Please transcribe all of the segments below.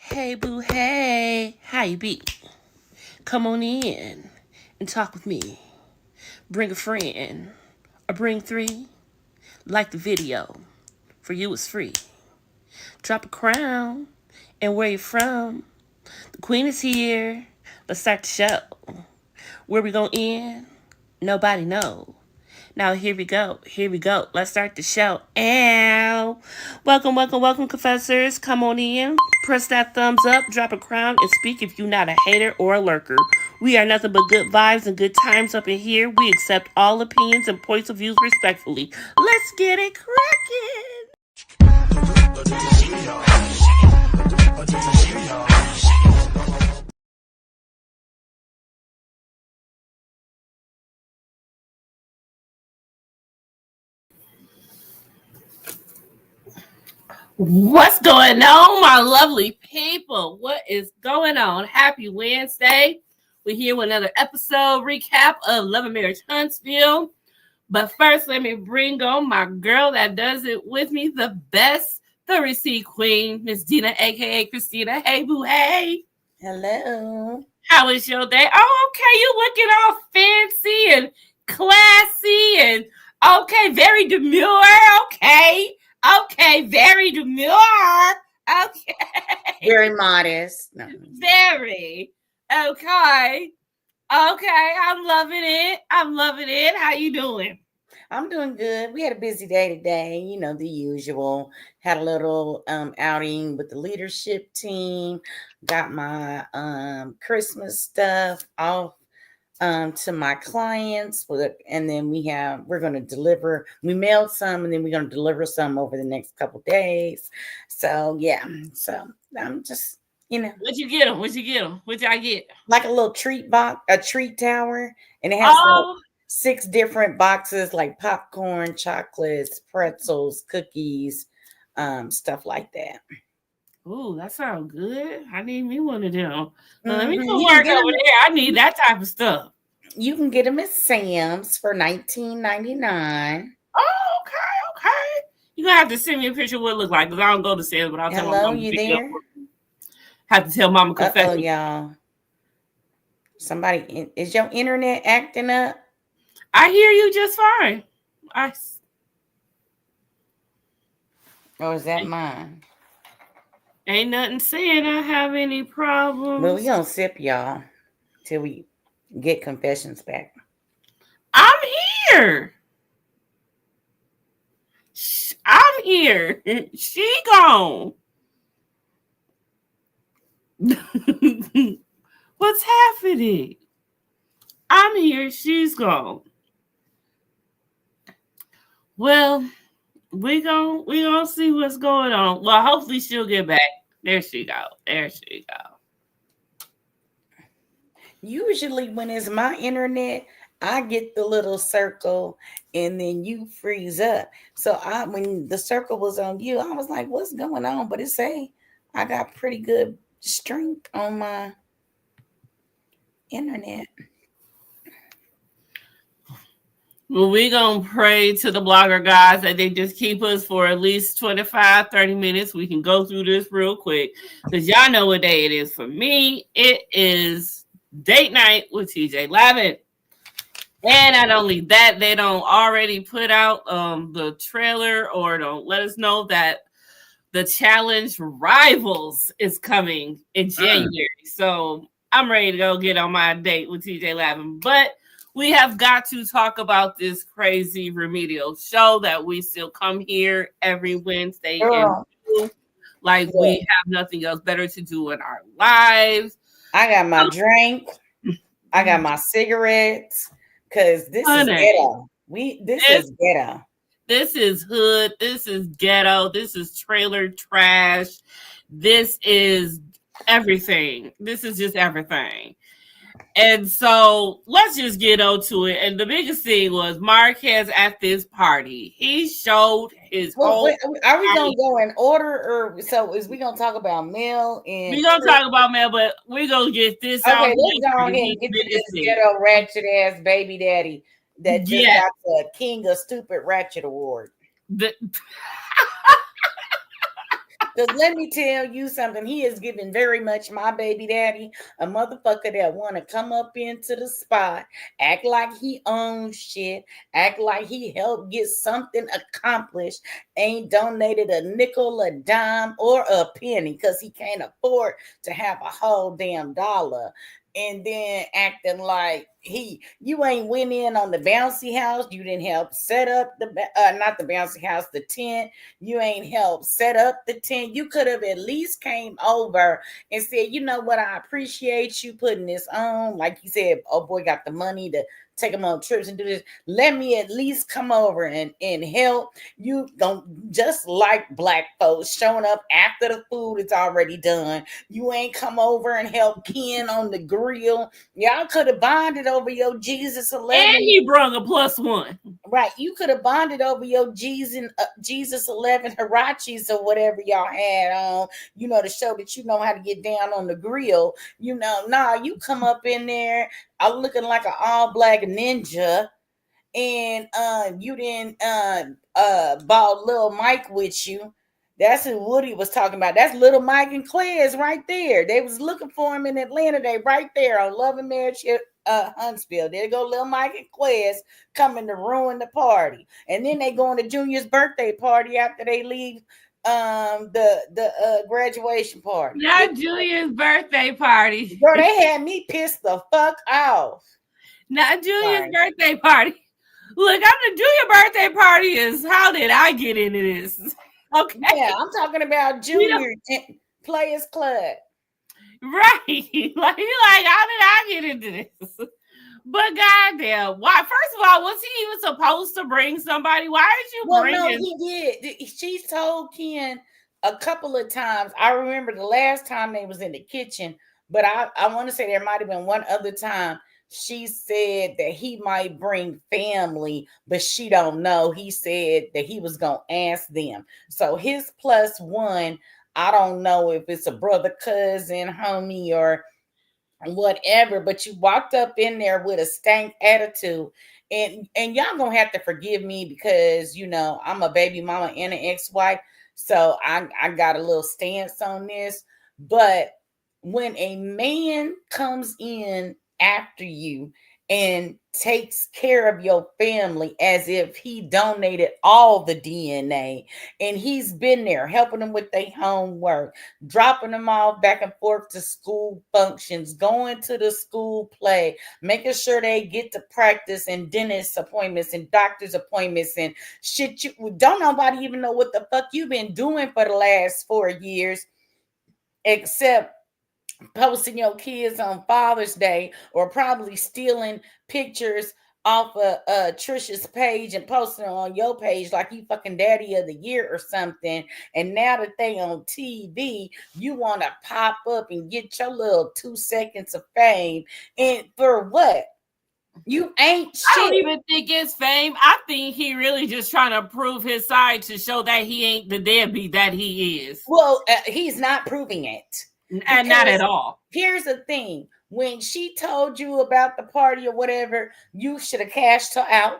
Hey boo, hey, how you be? Come on in and talk with me. Bring a friend or bring three. Like the video, for you it's free. Drop a crown and where you from. The queen is here. Let's start the show. Where we gonna end? Nobody know. Now here we go. Here we go. Let's start the show. Ow. Welcome, welcome, welcome, confessors. Come on in. Press that thumbs up, drop a crown, and speak if you're not a hater or a lurker. We are nothing but good vibes and good times up in here. We accept all opinions and points of views respectfully. Let's get it cracking. What's going on, my lovely people? What is going on? Happy Wednesday. We're here with another episode recap of Love Marriage Huntsville. But first, let me bring on my girl that does it with me, the best, the receipt queen, Miss Dina, aka Christina. Hey, boo, hey. Hello. How is your day? Oh, okay. You looking all fancy and classy and okay, very demure. Okay, very demure. Okay. Very modest. No. Very. Okay. I'm loving it. How you doing? I'm doing good. We had a busy day today, the usual. Had a little outing with the leadership team. Got my Christmas stuff off to my clients, and then we're going to deliver. We mailed some, and then we're going to deliver some over the next couple days. So yeah, so I'm just What'd you get them? What'd I get? like a little treat box, a treat tower, and it has like 6 different boxes, like popcorn, chocolates, pretzels, cookies, stuff like that. Ooh, that sounds good. I need me one of them. Let me go work over there. I need that type of stuff. You can get them at Sam's for $19.99. Oh, okay. You're going to have to send me a picture of what it looks like, because I don't go to Sam's, but I'll tell my mama. You there? Have to tell mama confession. Oh, y'all. Somebody, is your internet acting up? I hear you just fine. Or is that mine? Ain't nothing saying I have any problems. Well, we gonna sip, y'all, till we get confessions back. I'm here. She gone. What's happening? I'm here. She's gone. Well, we gonna see what's going on. Well, hopefully she'll get back. There she go. Usually when it's my internet, I get the little circle and then you freeze up. So when the circle was on you, I was like, what's going on? But I got pretty good strength on my internet. Well, we're going to pray to the blogger guys that they just keep us for at least 25, 30 minutes. We can go through this real quick, because y'all know what day it is for me. It is date night with TJ Lavin. And not only that, they don't already put out the trailer or don't let us know that the challenge Rivals is coming in January. So I'm ready to go get on my date with TJ Lavin. But we have got to talk about this crazy remedial show that we still come here every Wednesday and do. Like we have nothing else better to do in our lives. I got my drink. I got my cigarettes. Because this is ghetto. This is ghetto. This is hood. This is ghetto. This is trailer trash. This is everything. This is just everything. And so let's just get on to it. And the biggest thing was Marquez at this party. He showed his whole. Are we going to go in order? Or so is we going to talk about Mel? We're going to talk about Mel, but we're going to get this out. Okay, let's go ahead and get to this ghetto ratchet ass baby daddy that just got the King of Stupid Ratchet Award. Because let me tell you something, he is giving very much my baby daddy a motherfucker that want to come up into the spot, act like he owns shit, act like he helped get something accomplished, ain't donated a nickel, a dime, or a penny because he can't afford to have a whole damn dollar. And then acting like you ain't went in on the bouncy house, you didn't help set up the not the bouncy house, the tent, you ain't helped set up the tent. You could have at least came over and said, you know what, I appreciate you putting this on. Like you said, oh boy, got the money to take him on trips and do this. Let me at least come over and help. You don't, just like black folks showing up after the food is already done. You ain't come over and help Ken on the grill. Y'all could have bonded over your Jesus 11. And he brung a +1. Right. You could have bonded over your Jesus 11 Hirachis or whatever y'all had on, to show that you know how to get down on the grill. You come up in there looking like an all black ninja, and you didn't bought little Mike with you. That's who Woody was talking about. That's little Mike and Quez right there. They was looking for him in Atlanta. They right there on Love Marriage Huntsville. There go little Mike and Quez coming to ruin the party. And then they going to Junior's birthday party after they leave the graduation party. Not Julia's birthday party. Bro, they had me pissed the fuck off. Not Julia's birthday party. Look, I'm the Julia birthday party is how did I get into this? Okay. Yeah, I'm talking about Junior Players Club. Right. Like, how did I get into this? But goddamn, why? First of all, was he even supposed to bring somebody? Why did you bring him? No, he did. She told Ken a couple of times. I remember the last time they was in the kitchen, but I want to say there might have been one other time. She said that he might bring family, but she don't know. He said that he was going to ask them. So his +1, I don't know if it's a brother, cousin, homie, or whatever, but you walked up in there with a stank attitude. And y'all going to have to forgive me because, I'm a baby mama and an ex-wife. So I got a little stance on this. But when a man comes in after you and takes care of your family as if he donated all the DNA, and he's been there helping them with their homework, dropping them off back and forth to school functions, going to the school play, making sure they get to practice and dentist appointments and doctor's appointments and shit. You don't nobody even know what the fuck you've been doing for the last 4 years except posting your kids on Father's Day, or probably stealing pictures off of Trisha's page and posting them on your page like you fucking daddy of the year or something. And now that they on TV, you want to pop up and get your little 2 seconds of fame. And for what? You ain't shit. I don't even think it's fame. I think he really just trying to prove his side to show that he ain't the deadbeat that he is. Well, he's not proving it. And not at all. Here's the thing. When she told you about the party or whatever, you should have cashed her out.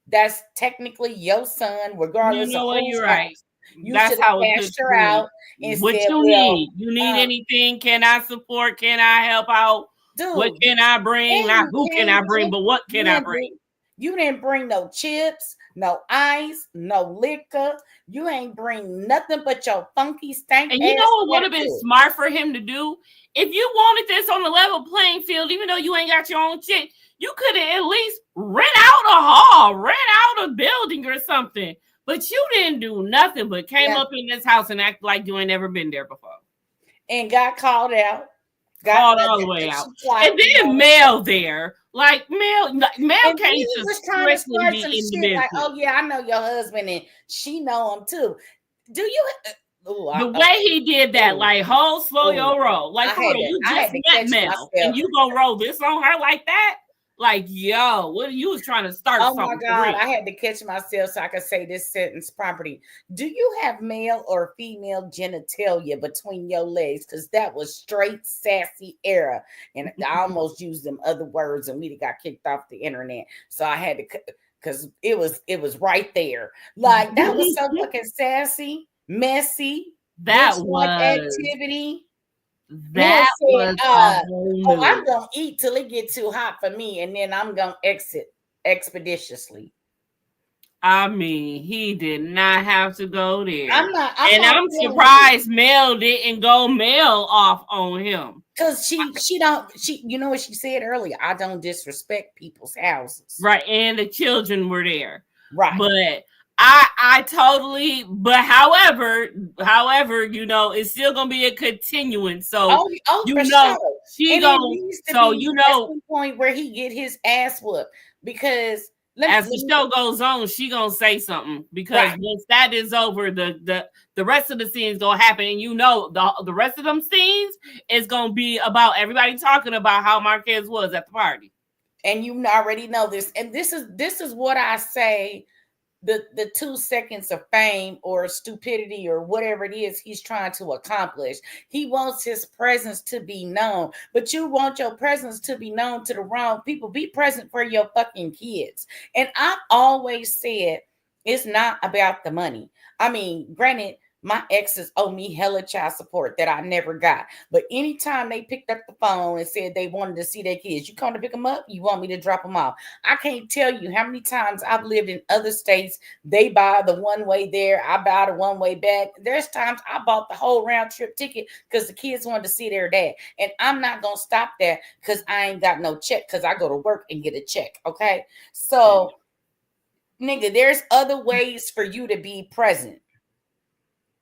That's technically your son, regardless of what, you're right. You should have cashed her out. What you need? You need anything? Can I support? Can I help out? Dude, what can I bring? Not who can I bring, but what can I bring? You didn't bring no chips, no ice, no liquor. You ain't bring nothing but your funky stank. And you know what would have been smart for him to do? If you wanted this on a level playing field, even though you ain't got your own shit, you could have at least rent out a hall, rent out a building or something. But you didn't do nothing but came up in this house and acted like you ain't never been there before. And got called out. Called all the way out. And then Mel there. Like Mel came to strictly be in the business. Like, oh yeah, I know your husband and she know him too. Do you the way he did that, like hold slow your roll. Like for real, you just met Mel and you gonna roll this on her like that? Like, yo, what you was trying to start? Oh my God, I had to catch myself so I could say this sentence properly. Do you have male or female genitalia between your legs? Because that was straight sassy era, and I almost used them other words, and we got kicked off the internet. So I had to, because it was right there. Like that was so fucking sassy, messy. That like was activity. Man that said, was a whole "Oh, move. I'm gonna eat till it get too hot for me, and then I'm gonna exit expeditiously." I mean, he did not have to go there. I'm And not I'm feeling surprised Mel didn't go Mel off on him. because she don't you know what she said earlier. I don't disrespect people's houses, Right. And the children were there. right? But I totally, but however, you know, it's still gonna be a continuance. So Oh, you for know sure. she And it gonna needs to so be you at know some point where he get his ass whooped because let as the me show goes on, she gonna say something because right. once that is over, the rest of the scenes gonna happen, and you know the rest of them scenes is gonna be about everybody talking about how Marquez was at the party. And you already know this. And this is what I say. The 2 seconds of fame or stupidity or whatever it is he's trying to accomplish. He wants his presence to be known, but you want your presence to be known to the wrong people. Be present for your fucking kids. And I've always said it's not about the money. I mean, granted, my exes owe me hella child support that I never got. But anytime they picked up the phone and said they wanted to see their kids, you come to pick them up, you want me to drop them off. I can't tell you how many times I've lived in other states. They buy the one way there, I buy the one way back. There's times I bought the whole round trip ticket because the kids wanted to see their dad. And I'm not going to stop that because I ain't got no check because I go to work and get a check. Okay. So, nigga, there's other ways for you to be present.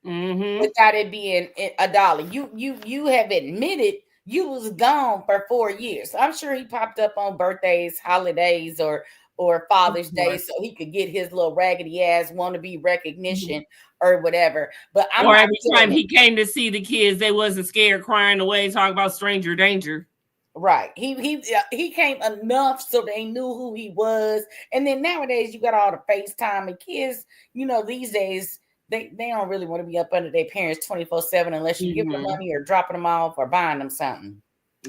Without it being a dollar. You have admitted you was gone for 4 years. So I'm sure he popped up on birthdays, holidays, or Father's Day so he could get his little raggedy ass wannabe recognition or whatever. But I'm or not every feeling time it. he came to see the kids, they wasn't scared, crying away, talking about stranger danger. Right. He came enough so they knew who he was. And then nowadays you got all the FaceTime and kids, you know, these days they don't really want to be up under their parents 24/7 unless you give them money or dropping them off or buying them something.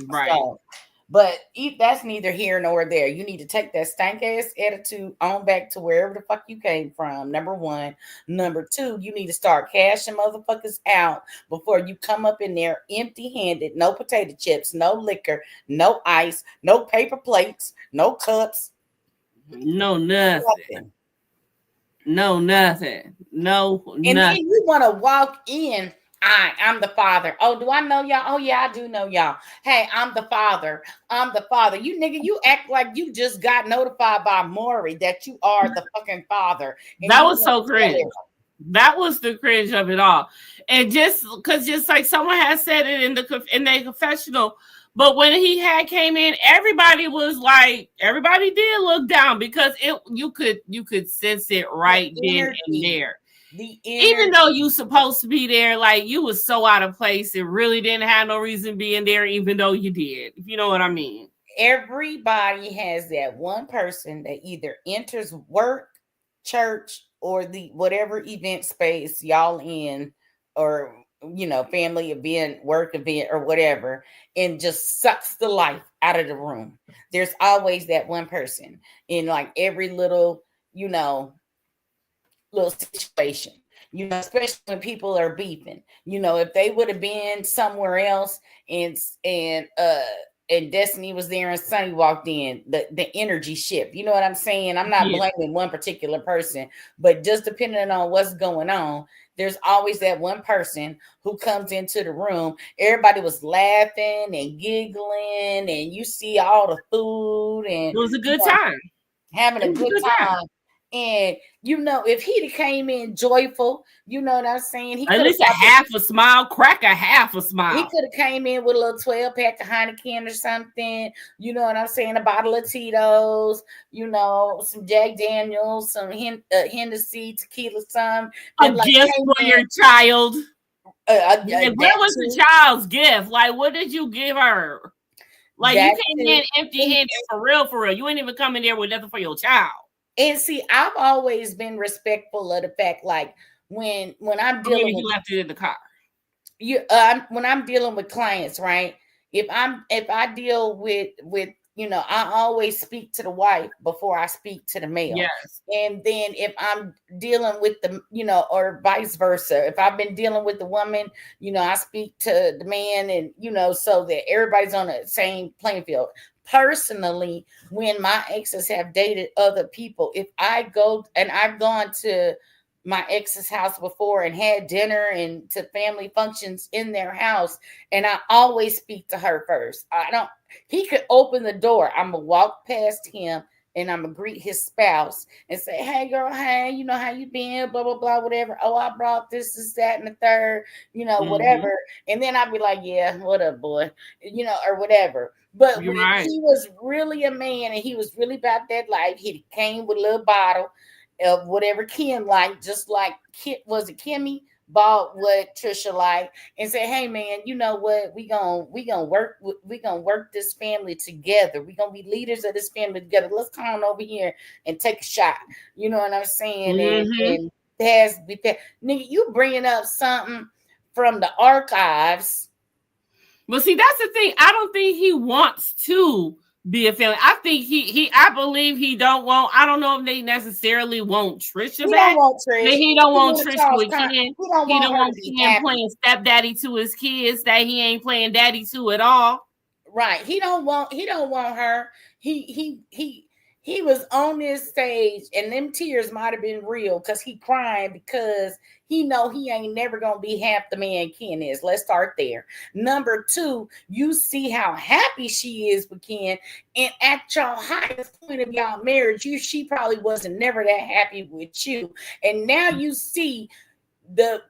Right. So, but that's neither here nor there. You need to take that stank ass attitude on back to wherever the fuck you came from. Number one. Number two, you need to start cashing motherfuckers out before you come up in there empty handed. No potato chips, no liquor, no ice, no paper plates, no cups. No, nothing. No, nothing. No, And then nothing. you want to walk in. I'm the father. Oh, do I know y'all? Oh, yeah, I do know y'all. Hey, I'm the father. I'm the father. You nigga, you act like you just got notified by Maury that you are the fucking father. And That you was so cringe. That was the cringe of it all. And just because, just like someone has said it in the confessional, but when he had came in, everybody was like, everybody did look down because you could sense it right then and there. Even though you supposed to be there, like you was so out of place, it really didn't have no reason being there, even though you did. If you know what I mean. Everybody has that one person that either enters work, church, or the whatever event space y'all in, or you know, family event, work event, or whatever, and just sucks the life out of the room. There's always that one person in like every little, you know, little situation. You know, especially when people are beefing. You know, if they would have been somewhere else and Destiny was there and Sunny walked in, the energy shift. You know what I'm saying? I'm not blaming one particular person, but just depending on what's going on, there's always that one person who comes into the room. Everybody was laughing and giggling, and you see all the food, and it was a good time. Having a good time. And you know, if he'd have came in joyful, you know what I'm saying? He at least a half a smile, crack a half a smile. He could have came in with a little 12-pack of Heineken or something. You know what I'm saying? A bottle of Tito's, you know, some Jack Daniels, some Hennessy, tequila, some. A gift for your child. Where was the child's gift? Like, what did you give her? Like, you came in empty-handed for real, for real. You ain't even coming there with nothing for your child. And see, I've always been respectful of the fact, like when I'm dealing with, you left it in the car. When I'm dealing with clients, right? If I deal with I always speak to the wife before I speak to the male. Yes. And then if I'm dealing with or vice versa, if I've been dealing with the woman, I speak to the man, and, so that everybody's on the same playing field. Personally, when my exes have dated other people, if I go and I've gone to my ex's house before and had dinner and to family functions in their house, and I always speak to her first. I don't He could open the door. I'm gonna walk past him and I'm gonna greet his spouse and say, "Hey, girl, hey, how you been? Blah blah blah, whatever. Oh, I brought this, that, and the third, Mm-hmm. whatever." And then I'd be like, "Yeah, what up, boy?" Or whatever. But You're when right. he was really a man and he was really about that life, he came with a little bottle of whatever Kim liked, just like was it Kimmy bought what Trisha liked, and say, "Hey man, you know what? We gonna work this family together. We gonna be leaders of this family together. Let's come on over here and take a shot." You know what I'm saying? And Mm-hmm. and that's nigga, you bringing up something from the archives. But see, that's the thing. I don't think he wants to be a family. I think I believe he don't want. I don't know if they necessarily want Trisha He don't back, want but Trish. he don't He want want to Trisha cause with Ken. he don't He want don't her to want be Ken happy. playing stepdaddy to his kids that he ain't playing daddy to at all. Right. He don't want her. He was on this stage and them tears might have been real because he crying because he know he ain't never gonna be half the man Ken is. Let's start there. Number two, you see how happy she is with Ken, and at your highest point of y'all marriage, she probably wasn't never that happy with you. And now you see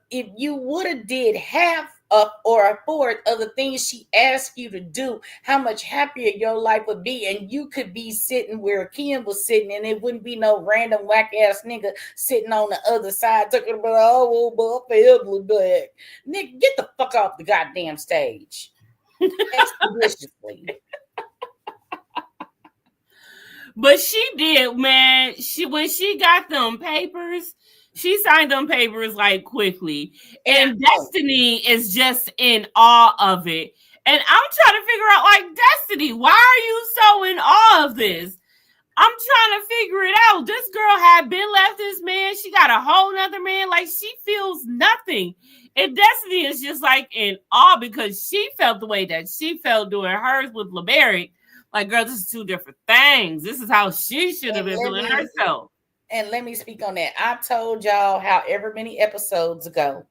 if you would have did half of or a fourth of the things she asked you to do, how much happier your life would be, and you could be sitting where Kim was sitting, and it wouldn't be no random whack ass nigga sitting on the other side talking about, "Oh, well, ugly black." Nigga, get the fuck off the goddamn stage expeditiously. But she did, man. When she got them papers, she signed them papers like quickly. And And Destiny is just in awe of it. And I'm trying to figure out, like, Destiny, why are you so in awe of this? I'm trying to figure it out. This girl had been left this man. She got a whole nother man. Like, she feels nothing. And Destiny is just like in awe because she felt the way that she felt doing hers with LeBaric. Like, girl, this is two different things. This is how she should have and been let feeling me herself. and let me speak on that. I told y'all however many episodes ago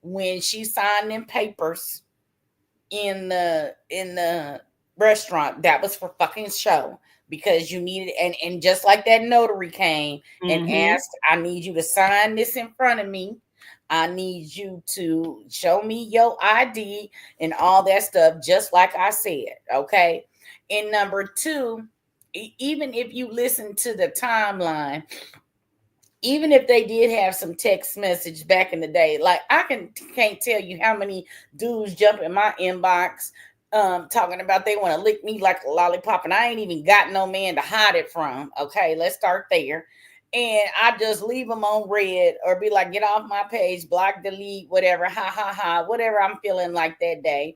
when she signed them papers in the restaurant, that was for fucking show, because you needed, and just like that notary came and Mm-hmm. asked, "I need you to sign this in front of me. I need you to show me your ID and all that stuff," just like I said. Okay. And number two, even if you listen to the timeline, even if they did have some text message back in the day, like can't tell you how many dudes jump in my inbox talking about they want to lick me like a lollipop, and I ain't even got no man to hide it from. Okay, let's start there. And I just leave them on red or be like, "Get off my page, block, delete, whatever, ha ha ha," whatever I'm feeling like that day.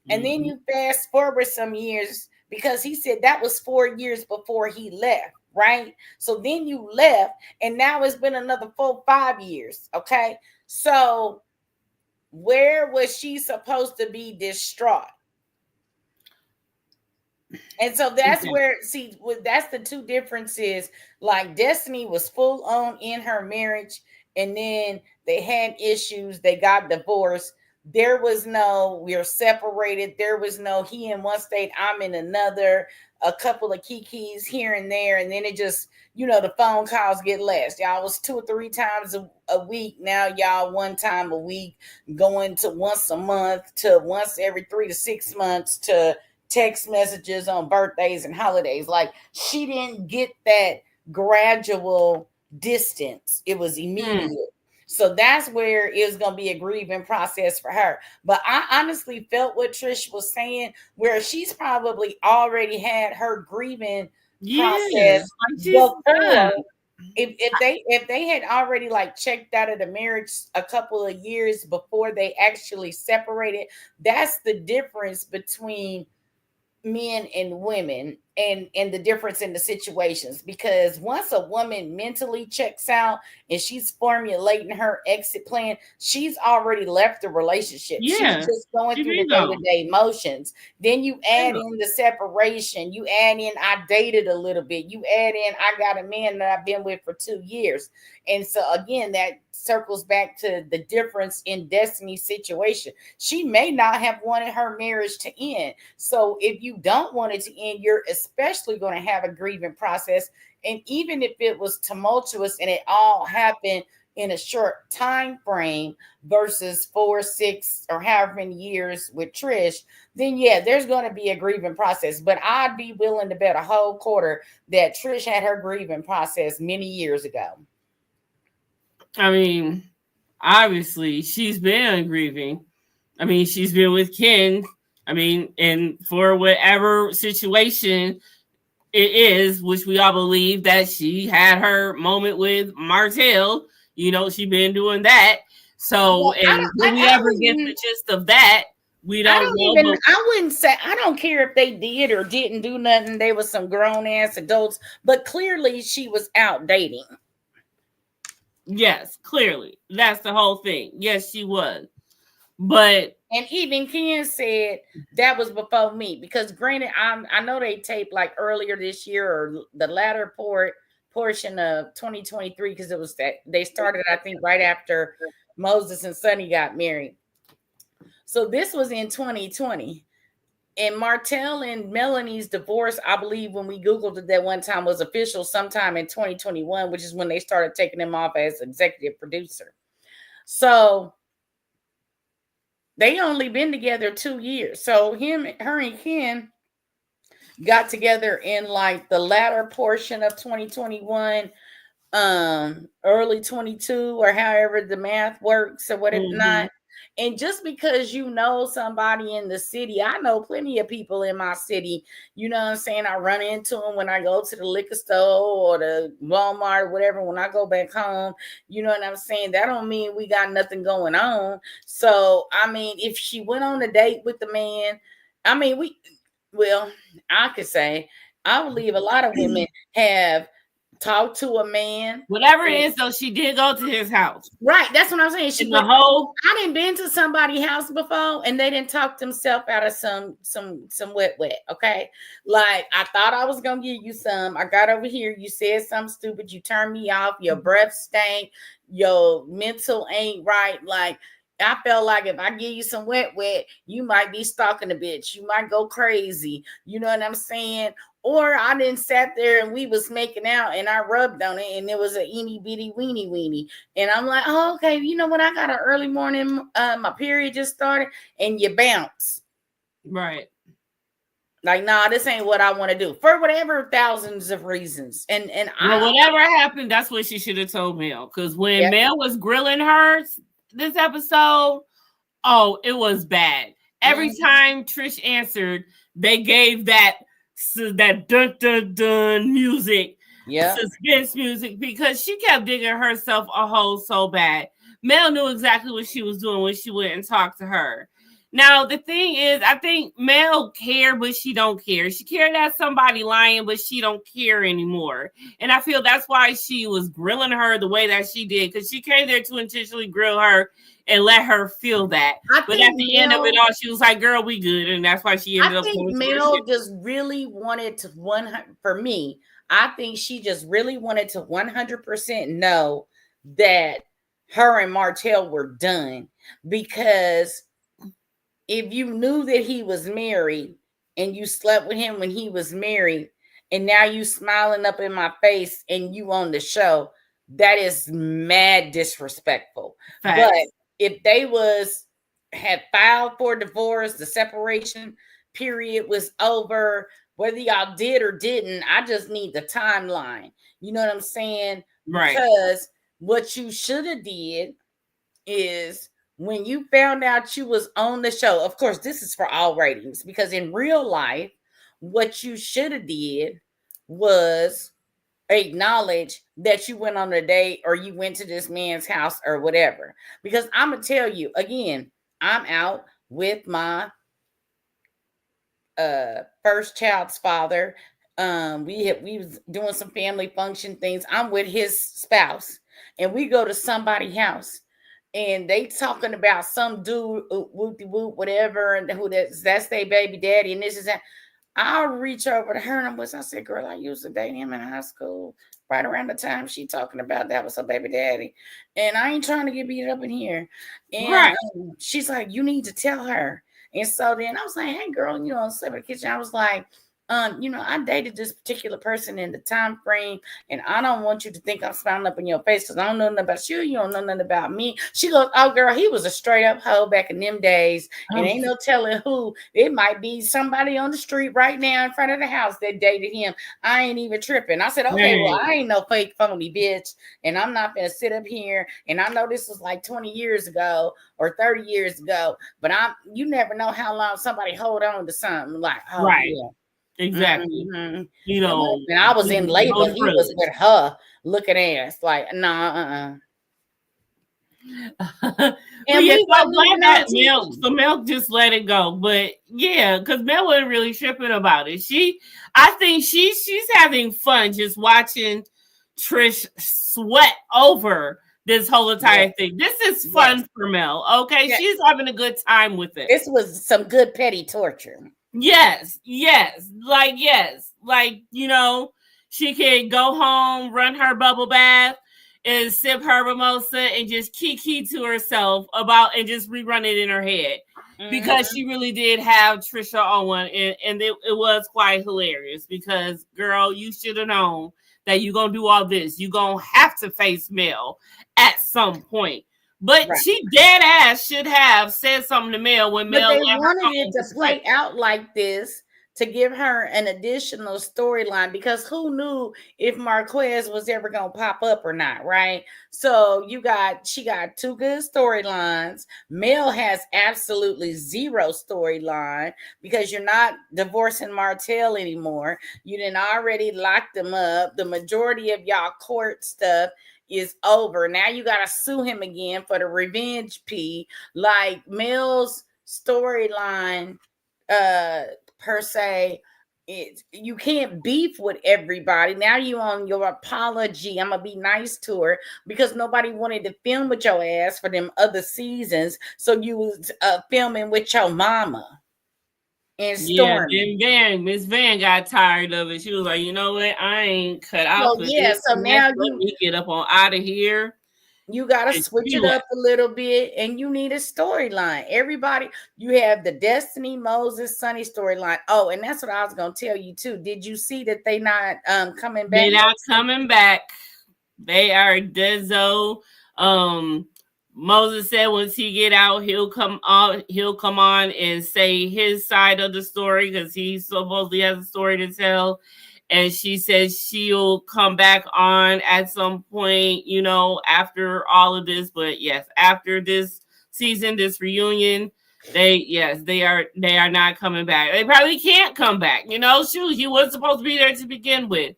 And then Mm-hmm. you fast forward some years, because he said that was 4 years before he left, right? So then you left, and now it's been another 4, 5 years. Okay. So where was she supposed to be distraught? And so that's Okay. where, see, that's the two differences. Like Destiny was full on in her marriage, and then they had issues. They got divorced. There was no, we're separated. There was no, he in one state, I'm in another. A couple of kikis here and there, and then it just, the phone calls get less. Y'all was 2 or 3 times a week. Now y'all one time a week, going to once a month to once every 3 to 6 months to text messages on birthdays and holidays. Like, she didn't get that gradual distance. It was Hmm. immediate. So that's where it's going to be a grieving process for her. But I honestly felt what Trish was saying, where she's probably already had her grieving Yeah. process Like, she's before. If they had already like checked out of the marriage a couple of years before they actually separated, that's the difference between men and women and the difference in the situations, because once a woman mentally checks out and she's formulating her exit plan, she's already left the relationship. She's Yeah. just going She through the been gone. day-to-day motions. Then you add Yeah. in the separation, you add in I dated a little bit, you add in I got a man that I've been with for 2 years. And so again, that circles back to the difference in Destiny's situation. She may not have wanted her marriage to end. So if you don't want it to end, you're especially going to have a grieving process. And even if it was tumultuous and it all happened in a short time frame versus 4, 6, or however many years with Trish, then yeah, there's going to be a grieving process. But I'd be willing to bet a whole quarter that Trish had her grieving process many years ago. I mean, obviously, she's been grieving. I mean, she's been with Ken. I mean, and for whatever situation it is, which we all believe that she had her moment with Martell, she been doing that. So, Well, and will we ever get the gist of that? We I don't don't know, even, but I wouldn't say, I don't care if they did or didn't do nothing. They were some grown ass adults, but clearly she was out dating. yes, clearly. That's the whole thing. Yes, she was. But And even Ken said that was before me, because granted, I know they taped like earlier this year or the latter portion of 2023, because it was that they started, I think, right after Moses and Sonny got married. So this was in 2020. And Martell and Melanie's divorce, I believe, when we Googled it that one time, was official sometime in 2021, which is when they started taking him off as executive producer. So they only been together 2 years. So her and Ken got together in like the latter portion of 2021, early 22, or however the math works or what it not. And just because you know somebody in the city, I know plenty of people in my city, you know what I'm saying? I run into them when I go to the liquor store or the Walmart or whatever, when I go back home, you know what I'm saying? That don't mean we got nothing going on. So, I mean, if she went on a date with the man, I mean, well, I could say, I believe a lot of women have talked to a man. whatever it is, though, she did go to his house. Right, that's what I'm saying. In the whole, I didn't been to somebody's house before, and they didn't talk themselves out of some wet. Okay, like I thought I was gonna give you some. I got over here. You said something stupid. You turned me off. Your breath stank. Your mental ain't right. Like I felt like if I give you some wet, you might be stalking a bitch. You might go crazy. You know what I'm saying? Or I didn't sat there and we was making out and I rubbed on it and it was a eeny bitty weeny weeny. And I'm like, oh, okay, you know what? I got an early morning, my period just started, and you bounce. right. Like, nah, this ain't what I want to do for whatever thousands of reasons. And whatever happened, that's what she should have told Mel. Because when Mel was grilling her this episode, oh, it was bad. Every time Trish answered, they gave that dun dun dun music, suspense music, because she kept digging herself a hole so bad. Mel knew exactly what she was doing when she went and talked to her. Now, the thing is, I think Mel cared, but she don't care. She cared that somebody lying, but she don't care anymore. And I feel that's why she was grilling her the way that she did, because she came there to intentionally grill her and let her feel that. But at the end of it all, she was like, girl, we good. And that's why she ended up. I think Mel just really wanted to for me, I think she just really wanted to 100% know that her and Martell were done, because if you knew that he was married and you slept with him when he was married, and now you smiling up in my face and you on the show, that is mad disrespectful. Facts. But if they had filed for divorce, the separation period was over, whether y'all did or didn't, I just need the timeline. You know what I'm saying? Right. Because what you should have did is, when you found out you was on the show, of course, this is for all ratings, because in real life, what you should have did was acknowledge that you went on a date or you went to this man's house or whatever. Because I'm going to tell you, again, I'm out with my first child's father. We was doing some family function things. I'm with his spouse, and we go to somebody's house, and they talking about some dude, whoopty whoop, whatever, and who that's their baby daddy, and this is that. I'll reach over to her and I said, girl, I used to date him in high school. Right around the time she talking about that was her baby daddy. And I ain't trying to get beat up in here. And Right. she's like, you need to tell her. And so then I was like, hey, girl, slept in the kitchen. I was like, I dated this particular person in the time frame, and I don't want you to think I'm smiling up in your face because I don't know nothing about you. You don't know nothing about me. She goes, oh, girl, he was a straight up hoe back in them days, and ain't no telling who. It might be somebody on the street right now in front of the house that dated him. I ain't even tripping. I said, okay, well, I ain't no fake phony bitch, and I'm not gonna sit up here. And I know this was like 20 years ago or 30 years ago, but you never know how long somebody hold on to something like, oh Right. yeah. Exactly. Mm-hmm. And I was in labor. He was with her looking ass like, nah. But yeah, so I'm glad that Mel just let it go. But yeah, because Mel wasn't really tripping about it. I think she's having fun just watching Trish sweat over this whole entire thing. This is fun for Mel. Okay, she's having a good time with it. This was some good petty torture. Yes, like she can go home, run her bubble bath, and sip her mimosa and just kiki to herself about and just rerun it in her head because she really did have Trisha on one, and it was quite hilarious because, girl, you should have known that you're gonna do all this. You're gonna have to face Mel at some point. But she dead ass should have said something to Mel when Mel. But they wanted it to play out like this to give her an additional storyline, because who knew if Marquez was ever gonna pop up or not, right? So she got two good storylines. Mel has absolutely zero storyline because you're not divorcing Martell anymore. You didn't already lock them up. The majority of y'all court stuff is over. Now you got to sue him again for the revenge P. Like Mel's storyline per se, you can't beef with everybody. Now you on your apology. I'm gonna be nice to her because nobody wanted to film with your ass for them other seasons, so you was filming with your mama. And Stormy. Miss Van got tired of it. She was like, you know what? I ain't cut out for this. So now let me get up on out of here. You got to switch it up a little bit, and you need a storyline. Everybody, you have the Destiny, Moses, Sunny storyline. Oh, and that's what I was going to tell you too. Did you see that they not coming back? They're not coming back. They are Dezo. Moses said once he get out, he'll come on and say his side of the story because he supposedly has a story to tell. And she says she'll come back on at some point, after all of this. But yes, after this season, this reunion, they are not coming back. They probably can't come back. Shoot, he was supposed to be there to begin with.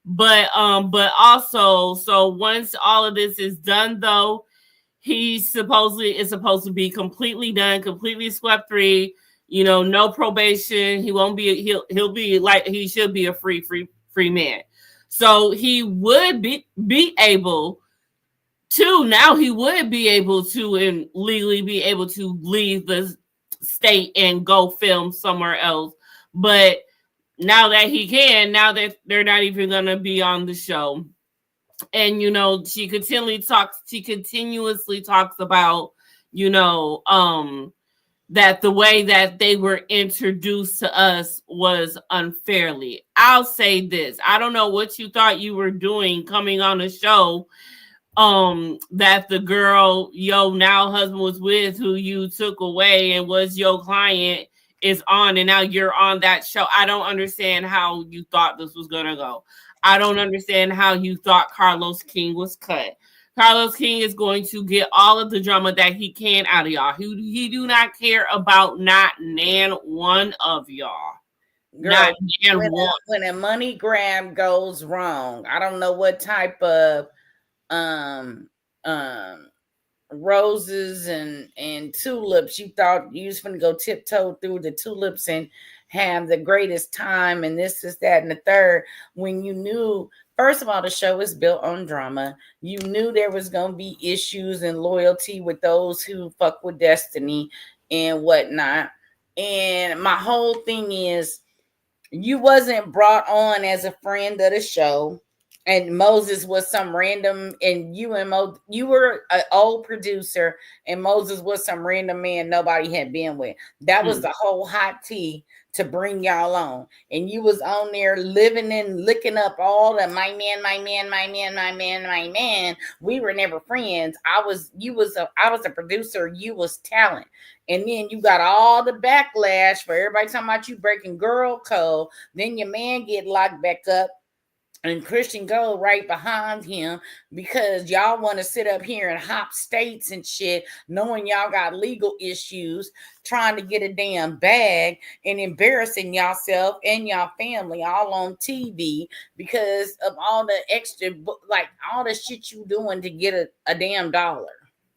But also, so once all of this is done, though, he supposedly is supposed to be completely done, completely swept free. No probation. He won't be. He'll be like he should be a free man. So he would be able to. Now he would be able to and legally be able to leave the state and go film somewhere else. But now that he can, now that they're not even gonna be on the show. And she continuously talks about that the way that they were introduced to us was unfairly. I'll say this. I don't know what you thought you were doing coming on the show that the girl your now husband was with, who you took away and was your client, is on, and now you're on that show. I don't understand how you thought this was gonna go. I don't understand how you thought Carlos King was cut. Carlos King is going to get all of the drama that he can out of y'all. He do not care about not nan one of y'all. Girl, not nan one. When a money grab goes wrong, I don't know what type of roses and tulips. You thought you was gonna go tiptoe through the tulips and have the greatest time, and this is that and the third. When you knew, first of all, the show is built on drama. You knew there was gonna be issues and loyalty with those who fuck with Destiny and whatnot. And my whole thing is, you wasn't brought on as a friend of the show, and Moses was some random, and you were an old producer, and Moses was some random man nobody had been with. That was the whole hot tea to bring y'all on, and you was on there living and licking up all the my man, my man, my man, my man, my man. We were never friends. I was a producer, you was talent. And then you got all the backlash for everybody talking about you breaking girl code. Then your man get locked back up, and Christian go right behind him because y'all want to sit up here and hop states and shit, knowing y'all got legal issues, trying to get a damn bag and embarrassing yourself and your family all on TV because of all the extra, like all the shit you doing to get a damn dollar.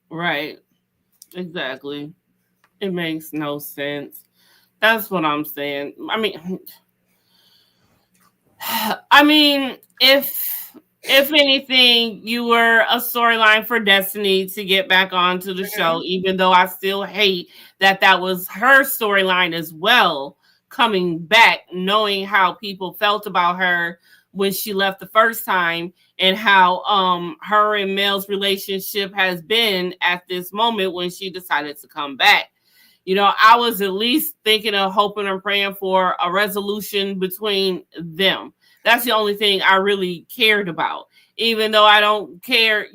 Right. Exactly. It makes no sense. That's what I'm saying. I mean, if anything, you were a storyline for Destiny to get back onto the show, even though I still hate that was her storyline as well, coming back, knowing how people felt about her when she left the first time and how her and Mel's relationship has been at this moment when she decided to come back. You know, I was at least thinking of hoping and praying for a resolution between them. That's the only thing I really cared about. Even though I don't care,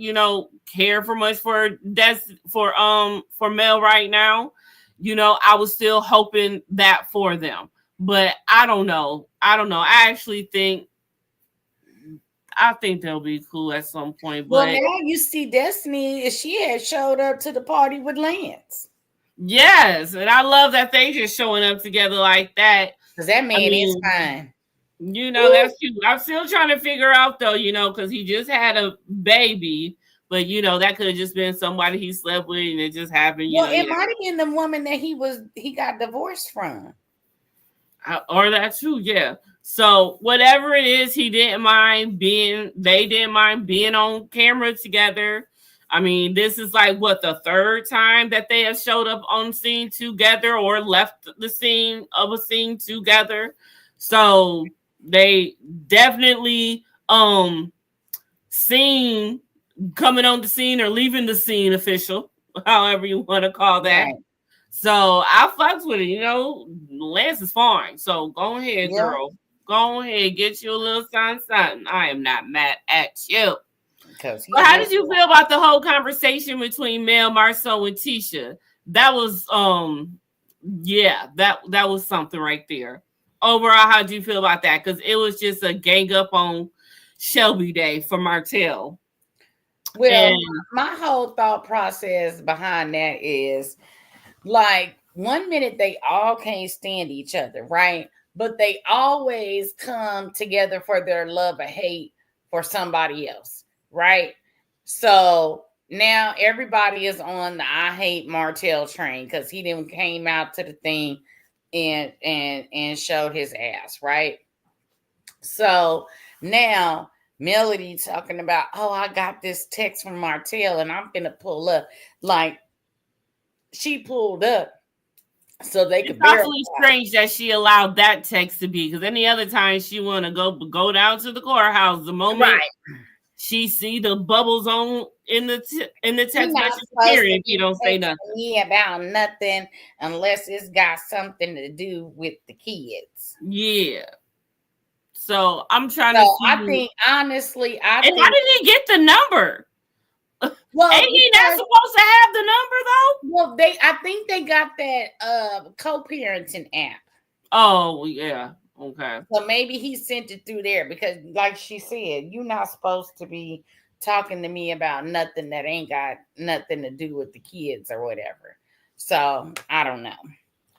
care for much for Mel right now, I was still hoping that for them. But I don't know. I think they'll be cool at some point. But well, now you see Destiny, she had showed up to the party with Lance. Yes, and I love that they just showing up together like that. Because that man is fine. That's cute. I'm still trying to figure out though, because he just had a baby, but that could have just been somebody he slept with and it just happened. It might have been the woman that he got divorced from. Or that too, yeah. So whatever it is, they didn't mind being on camera together. I mean, this is like what, the third time that they have showed up on scene together or left the scene of a scene together. So they definitely seen coming on the scene or leaving the scene official, however you want to call that. Right. So I fucks with it, Lance is fine. So go ahead, girl. Go ahead, get you a little something. I am not mad at you. But how did you feel about the whole conversation between Mel, Marceau, and Tisha? That was that was something right there. Overall, how did you feel about that? Because it was just a gang up on Shelby Day for Martell. Well, my whole thought process behind that is like 1 minute they all can't stand each other, right? But they always come together for their love or hate for somebody else, right? So now everybody is on the I hate Martell train because he didn't came out to the thing and showed his ass, right? So now Melody talking about, oh, I got this text from Martell and I'm gonna pull up. Like she pulled up so they could. It's awfully strange that she allowed that text to be, because any other time she want to go down to the courthouse, the moment she see the bubbles on in the text message period, you don't say nothing. Me about nothing unless it's got something to do with the kids. Yeah. So I'm trying to see. I think honestly, how did he get the number? Well, ain't he not supposed to have the number though? Well, I think they got that co-parenting app. Oh yeah, okay. So maybe he sent it through there because, like she said, you're not supposed to be talking to me about nothing that ain't got nothing to do with the kids or whatever. So I don't know,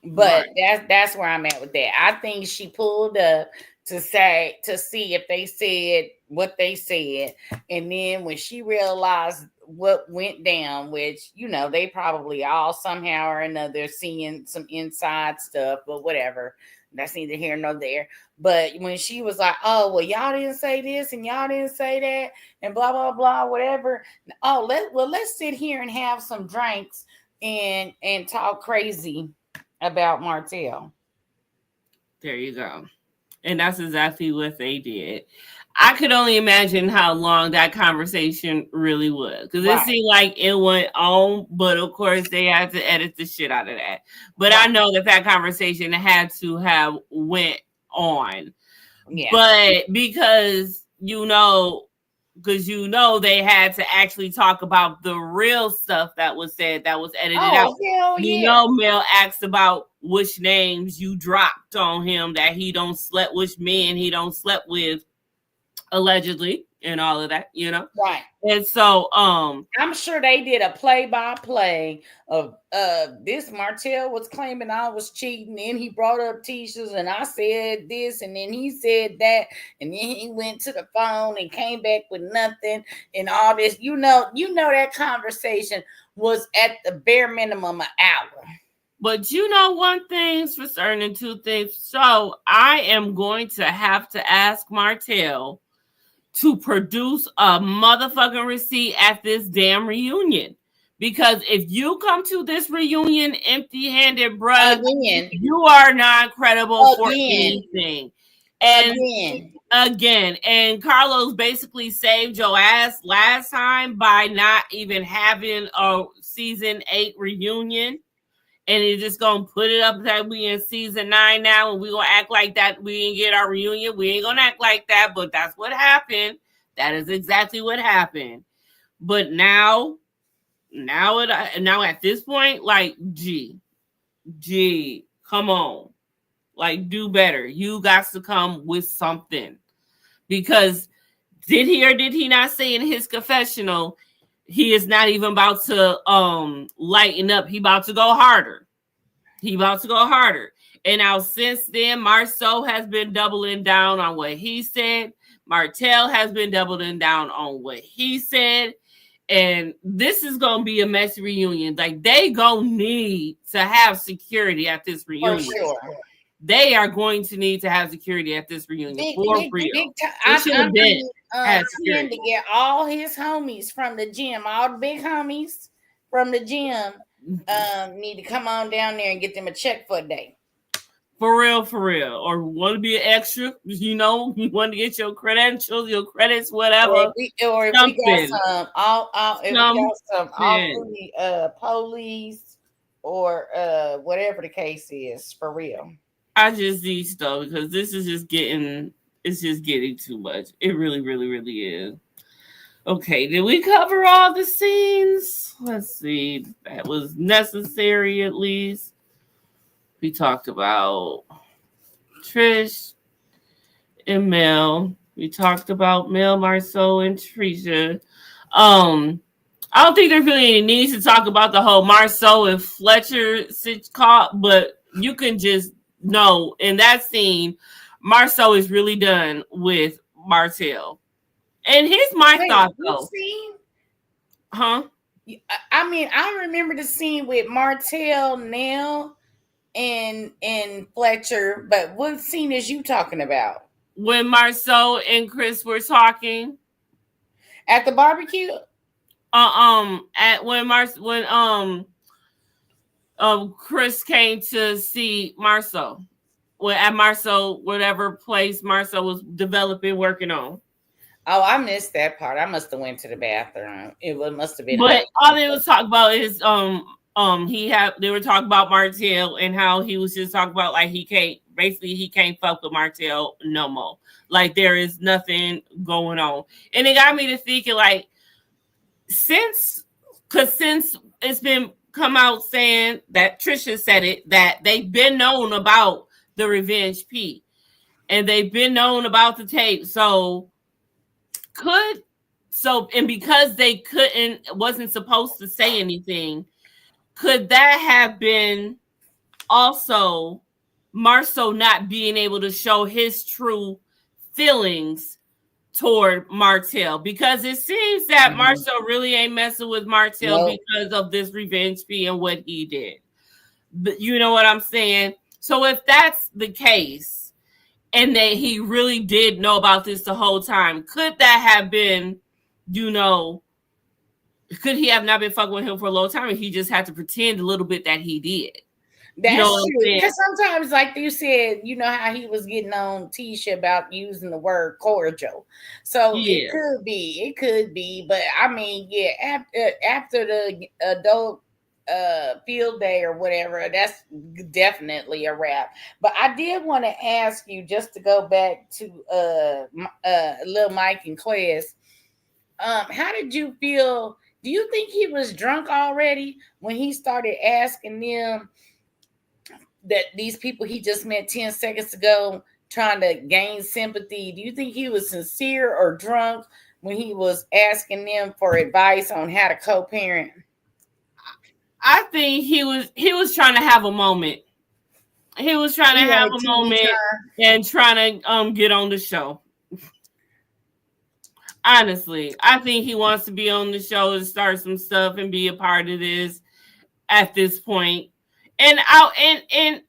but that's where I'm at with that. I think she pulled up to see if they said what they said, and then when she realized what went down, which they probably all somehow or another seeing some inside stuff, but whatever. That's neither here nor there. But when she was like, "Oh, well, y'all didn't say this and y'all didn't say that, and blah blah blah, whatever." Oh, let's sit here and have some drinks and talk crazy about Martell. There you go. And that's exactly what they did. I could only imagine how long that conversation really was, because it Right. seemed like it went on, but of course they had to edit the shit out of that. But I Right. know that conversation had to have went on. Yeah. But because they had to actually talk about the real stuff that was said, that was edited out. Oh, hell yeah. Mel asked about which names you dropped on him, that he don't slept, which men he don't slept with, allegedly, and all of that, Right. And so, I'm sure they did a play-by-play of this. Martell was claiming I was cheating, and he brought up Tisha's, and I said this, and then he said that, and then he went to the phone and came back with nothing, and all this. That conversation was at the bare minimum an hour. But one thing's for certain and two things. So I am going to have to ask Martell to produce a motherfucking receipt at this damn reunion. Because if you come to this reunion empty-handed, bruh, you are not credible for anything. And again, and Carlos basically saved your ass last time by not even having a season 8 reunion. And he's just gonna put it up that we in season 9 now, and we gonna act like that we didn't get our reunion. We ain't gonna act like that, but that's what happened. That is exactly what happened. But now at this point, like, G, come on, like, do better. You got to come with something, because did he or did he not say in his confessional he is not even about to lighten up? He about to go harder. And now since then, Marceau has been doubling down on what he said. Martell has been doubling down on what he said. And this is going to be a messy reunion. Like, they going to need to have security at this reunion. For sure. They are going to need to have security at this reunion. For real. I tend to get all his homies from the gym, all the big homies from the gym need to come on down there and get them a check for a day. For real. Or want to be an extra, you want to get your credentials, your credits, whatever. Or if we got some police or whatever the case is, for real. I just need stuff, because this is just getting too much. It really, really, really is. Okay, did we cover all the scenes? Let's see. That was necessary, at least. We talked about Trish and Mel. We talked about Mel, Marceau, and Trisha. I don't think there's really any need to talk about the whole Marceau and Fletcher caught, but you can just know in that scene, Marceau is really done with Martell. And here's my thought, though. Huh? I mean, I remember the scene with Martell, Nell, and Fletcher, but what scene is you talking about? When Marceau and Chris were talking at the barbecue. When Chris came to see Marceau, at Marceau, whatever place Marceau was developing, working on. Oh, I missed that part. I must have went to the bathroom. Must have been. But all they was talking about is they were talking about Martell and how he was just talking about, like, he can't fuck with Martell no more. Like, there is nothing going on. And it got me to thinking, like, since it's been come out saying that Trisha said it, that they've been known about the Revenge P, and they've been known about the tape. And because they wasn't supposed to say anything, could that have been also Marceau not being able to show his true feelings toward Martell, because it seems that Mhm. Marcel really ain't messing with Martell Nope. because of this revenge fee and what he did. But you know what I'm saying? So if that's the case, and that he really did know about this the whole time, could that have been, you know, could he have not been fucking with him for a long time and he just had to pretend a little bit that he did? You know That's what I'm true. saying? Because sometimes, like you said, you know how he was getting on Tisha about using the word cordial. So it Yeah. could be. But I mean, yeah, after the adult field day or whatever, that's definitely a wrap. But I did want to ask you, just to go back to Lil Mike and Quez. How did you feel? Do you think he was drunk already when he started asking them that these people he just met 10 seconds ago, trying to gain sympathy? Do you think he was sincere or drunk when he was asking them for advice on how to co-parent? I think he was trying to have a moment. He was trying He to have wanted a TV moment time. and trying to get on the show. Honestly, I think he wants to be on the show and start some stuff and be a part of this at this point. And I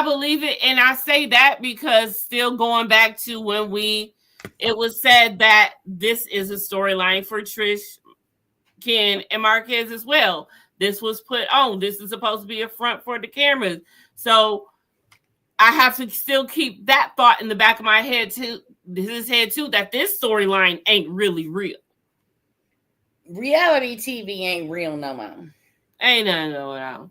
believe it, and I say that because still going back to when it was said that this is a storyline for Trish, Ken, and Marquez as well. This was put on. This is supposed to be a front for the cameras. So I have to still keep that thought in the back of my head too, that this storyline ain't really real. Reality TV ain't real no more. Ain't nothing going on.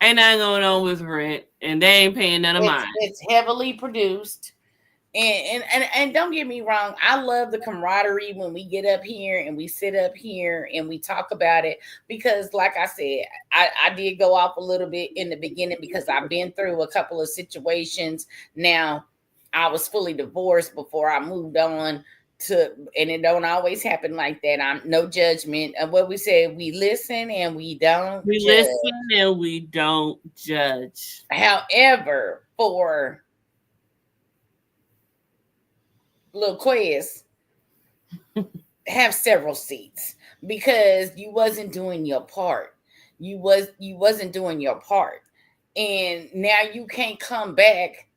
Ain't nothing going on with rent, and they ain't paying none of mine. It's heavily produced. And don't get me wrong, I love the camaraderie when we get up here and we sit up here and we talk about it, because like I said, I did go off a little bit in the beginning because I've been through a couple of situations. Now, I was fully divorced before I moved on to, and it don't always happen like that. I'm no judgment of what we said. We listen and we don't We judge. listen and we don't judge. However, for Lil Quiz, have several seats, because you wasn't doing your part. You wasn't doing your part. And now you can't come back.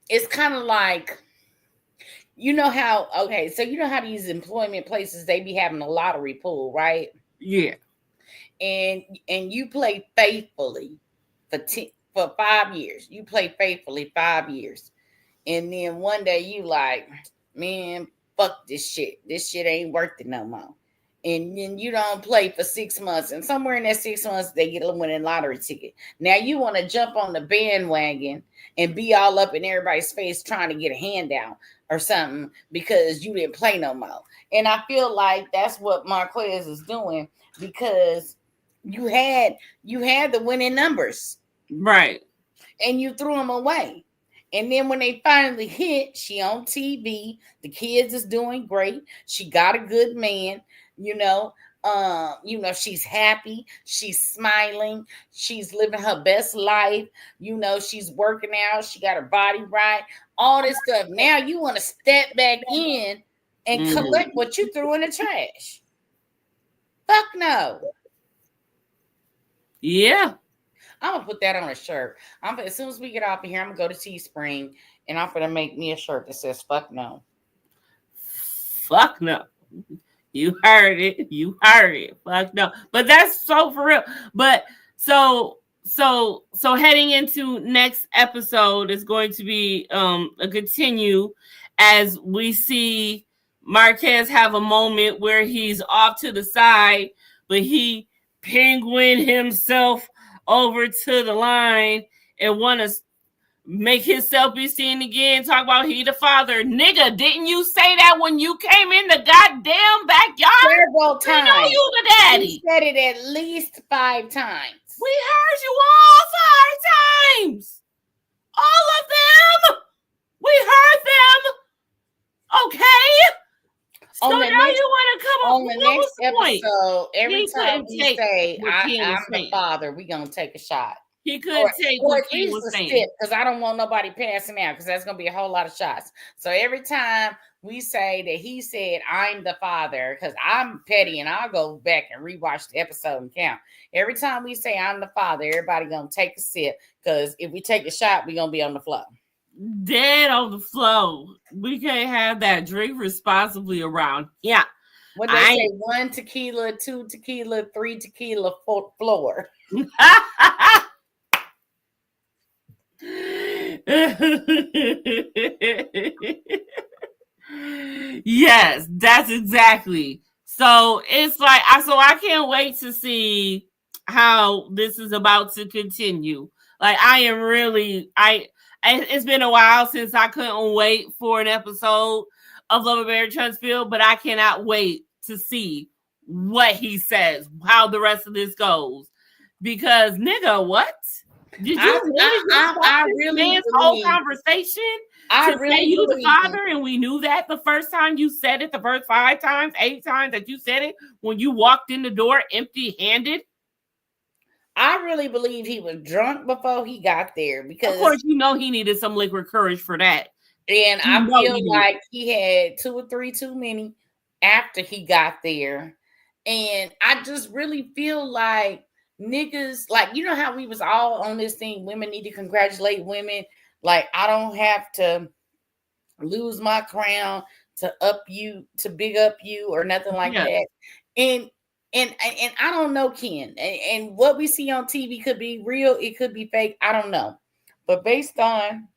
It's kind of like, you know how, okay, so you know how these employment places, they be having a lottery pool, right? Yeah. And you play faithfully for 5 years. You play faithfully 5 years. And then one day you like, man, fuck this shit. This shit ain't worth it no more. And then you don't play for 6 months. And somewhere in that 6 months, they get a winning lottery ticket. Now you want to jump on the bandwagon and be all up in everybody's face trying to get a handout or something because you didn't play no more. And I feel like that's what Marquez is doing, because you had the winning numbers. Right. And you threw them away. And then when they finally hit, she on TV. The kids is doing great. She got a good man. She's happy. She's smiling. She's living her best life. She's working out. She got her body right. All this stuff. Now you want to step back in and collect what you threw in the trash. Fuck no. Yeah. I'm gonna put that on a shirt. As soon as we get off of here, I'm gonna go to Teespring and I'm gonna make me a shirt that says "fuck no." Fuck no. You heard it. You heard it. Fuck no. But that's so for real. But so heading into next episode is going to be a continue as we see Marquez have a moment where he's off to the side, but he penguin himself over to the line and want to make himself be seen again. Talk about he the father. Nigga, didn't you say that when you came in the goddamn backyard? Several times. We know you the daddy. You said it at least 5 times. We heard you all 5 times. All of them. We heard them. Okay. So now you want to come on the next episode, every time we say I'm the saying. father, we gonna take a shot. He couldn't take Or what at Ken least was a saying. sip, because I don't want nobody passing out, because that's gonna be a whole lot of shots. So every time we say that he said I'm the father, because I'm petty and I'll go back and rewatch the episode and count. Every time we say I'm the father, everybody gonna take a sip, because if we take a shot, we're gonna be on the floor. Dead on the flow. We can't have that. Drink responsibly around. Yeah. What they say, 1 tequila, 2 tequila, 3 tequila, floor. Yes, that's exactly. So it's like I can't wait to see how this is about to continue. Like I am really it's been a while since I couldn't wait for an episode of Love Marriage Huntsville, but I cannot wait to see what he says, how the rest of this goes. Because nigga, what? Did you really just stop I this really man's whole believe. conversation I to say really you the believe. father? And we knew that the first time you said it, the first 5 times, 8 times that you said it, when you walked in the door empty-handed. I really believe he was drunk before he got there, because Of course, you know he needed some liquid courage for that. and You I know feel he like did. he had 2 or 3 too many after he got there. And I just really feel like niggas, like, you know how we was all on this thing, women need to congratulate women. Like, I don't have to lose my crown to up you, to big up you, or nothing like Yeah. that. And and I don't know, Ken. And what we see on TV could be real, it could be fake. I don't know. But based on,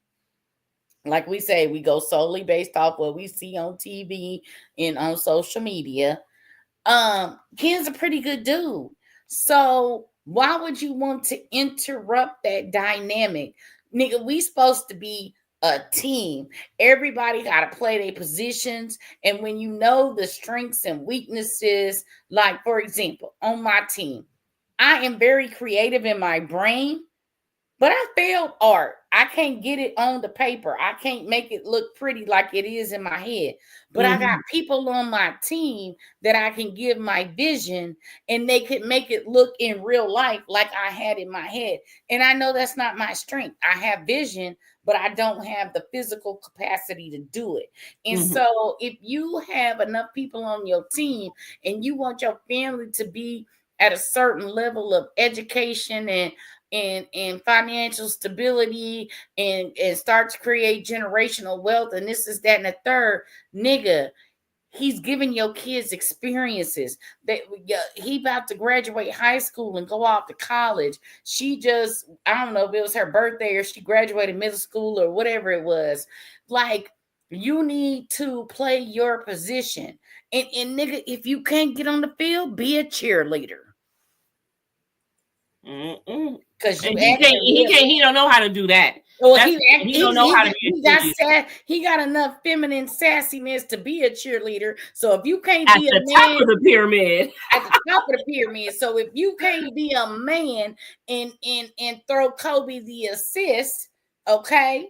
like we say, we go solely based off what we see on TV and on social media. Ken's a pretty good dude. So why would you want to interrupt that dynamic? Nigga, we supposed to be a team. Everybody got to play their positions. And when you know the strengths and weaknesses, like for example, on my team, I am very creative in my brain, but I failed art. I can't get it on the paper. I can't make it look pretty like it is in my head. But I got people on my team that I can give my vision, and they could make it look in real life like I had in my head. And I know that's not my strength. I have vision, but I don't have the physical capacity to do it. And so if you have enough people on your team and you want your family to be at a certain level of education and financial stability, and start to create generational wealth, and this is that and the third, nigga, he's giving your kids experiences. That he about to graduate high school and go off to college. She just, I don't know if it was her birthday or she graduated middle school or whatever it was. Like, you need to play your position. And nigga, if you can't get on the field, be a cheerleader. Because you And acting real. he don't know how to do that. Well, He don't know how to be a cheerleader. he got enough feminine sassiness to be a cheerleader. So if you can't At be a the top man of the pyramid. at the top of the pyramid, so if you can't be a man and throw Kobe the assist, okay.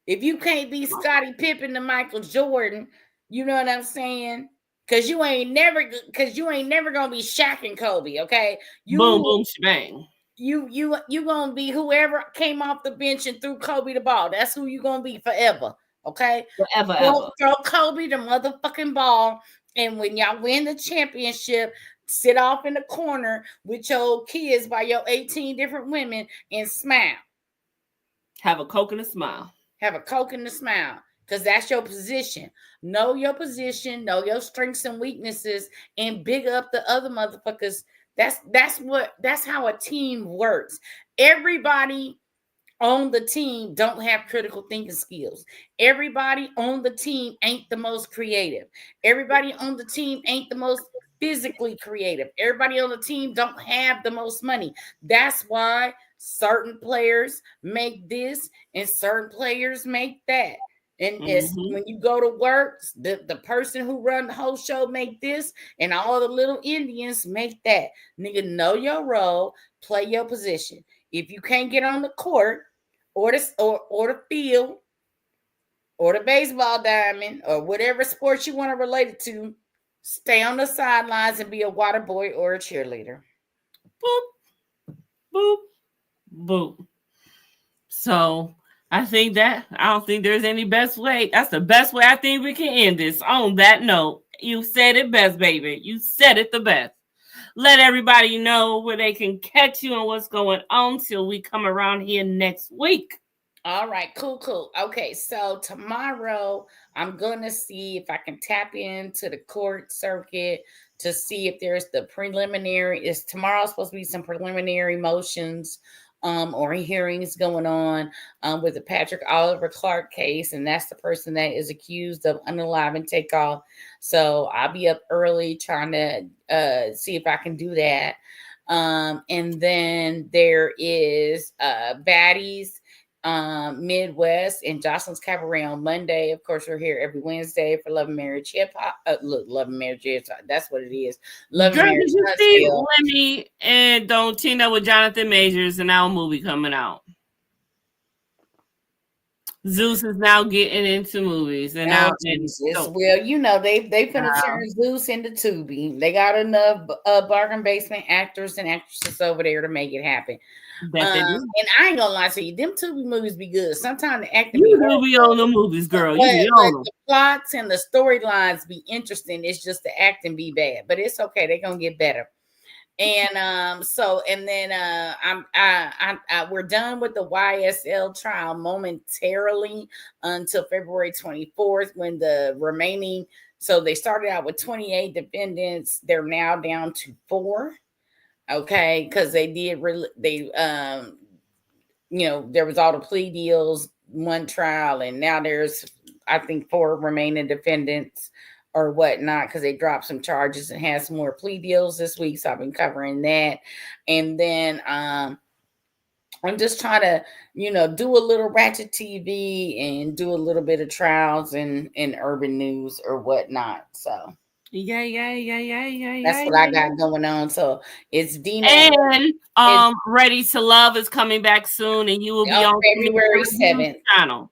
If you can't be Scottie Pippen to Michael Jordan, you know what I'm saying? Cause you ain't never gonna be Shaq and Kobe, okay? Boom, You boom, shebang. you gonna be whoever came off the bench and threw Kobe the ball. That's who you gonna be forever. Okay. Forever, ever. Throw Kobe the motherfucking ball. And when y'all win the championship, sit off in the corner with your kids by your 18 different women and smile. Have a Coke and a smile. Have a Coke and a smile. Because that's your position. Know your position, know your strengths and weaknesses, and big up the other motherfuckers. That's how a team works. Everybody on the team don't have critical thinking skills. Everybody on the team ain't the most creative. Everybody on the team ain't the most physically creative. Everybody on the team don't have the most money. That's why certain players make this and certain players make that. And it's when you go to work, the person who run the whole show make this, and all the little Indians make that. Nigga, know your role, play your position. If you can't get on the court or the field or the baseball diamond or whatever sports you want to relate it to, stay on the sidelines and be a water boy or a cheerleader. Boop, boop. Boo. So I don't think there's any best way. That's the best way I think we can end this. On that note, you said it best, baby. You said it the best. Let everybody know where they can catch you and what's going on till we come around here next week. All right, cool. Okay, so tomorrow I'm gonna see if I can tap into the court circuit to see if there's the preliminary. Is tomorrow supposed to be some preliminary motions or hearings going on with the Patrick Oliver Clark case, and that's the person that is accused of unalive and takeoff. So I'll be up early trying to see if I can do that. And then there is Baddies Midwest and Jocelyn's Cabaret on Monday. Of course, we're here every Wednesday for Love Marriage Hip Hop. Look, Love Marriage Hip Hop. That's what it is. Love Girl, Marriage did you see Huntsville. Lemmy and Don't Team Up with Jonathan Majors and now a movie coming out? Zeus is now getting into movies and now Jesus. Well, you know they finna turn Zeus into Tubi. They got enough bargain basement actors and actresses over there to make it happen. And I ain't gonna lie to you, them Tubi movies be good. Sometimes the acting you will be on the movies, girl. You be on them. The plots and the storylines be interesting. It's just the acting be bad, but it's okay. They're gonna get better. And we're done with the YSL trial momentarily until February 24th when the remaining. So they started out with 28 defendants. They're now down to 4. Okay, because they did there was all the plea deals, one trial, and now there's I think 4 remaining defendants or whatnot because they dropped some charges and had some more plea deals this week. So I've been covering that. And then I'm just trying to, do a little Ratchet TV and do a little bit of trials in urban news or whatnot. So yeah. That's what I got going on. So it's Dina. And Ready to Love is coming back soon, and you will be on February 7th channel.